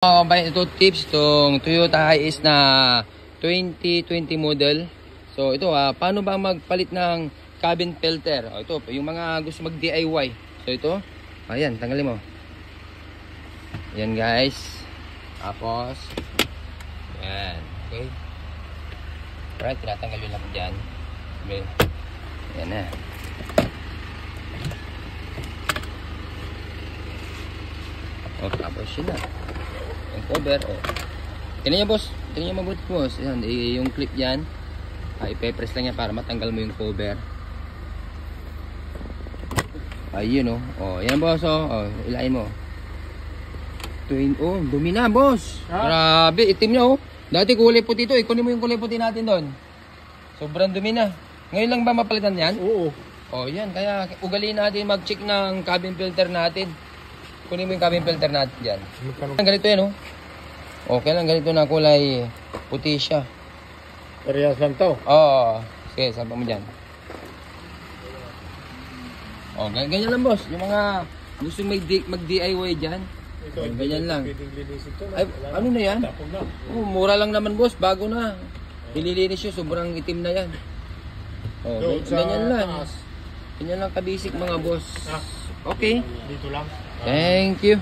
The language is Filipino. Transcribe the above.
Ito tips, itong Toyota Hiace na 2020 model. So ito paano ba magpalit ng cabin filter? Ito, yung mga gusto mag DIY. So ito, ayan, tanggalin mo. Ayan guys. Tapos, ayan, okay. Alright, tinatanggal yun lang dyan. Okay. Ayan na. Tapos yun na. Yung cover, tingnan nyo boss, tingnan nyo mabuti boss. Ayan, yung clip yan, ipe-press lang yan para matanggal mo yung cover. Ayun yan boss, ilayin mo. Dumi na boss. Grabe, itim na Dati kulay puti ito, kunin mo yung kulay puti natin doon. Sobrang dumi na. Ngayon lang ba mapalitan yan? Oo. Yan, kaya ugaliin natin mag-check ng cabin filter natin. Kunin mo yung cabin filter natin dyan. Ganito yan Okay lang, ganito na kulay puti siya. Parehas lang to. Sige, sabi mo dyan. Ganyan lang boss. Yung mga gusto mag-DIY dyan. Ganyan lang. Ay, ano na yan? Mura lang naman boss, bago na. Nililinis yun, sobrang itim na yan. Ganyan lang. Ganyan lang kabisik mga boss. Okay. Dito lang. Thank you.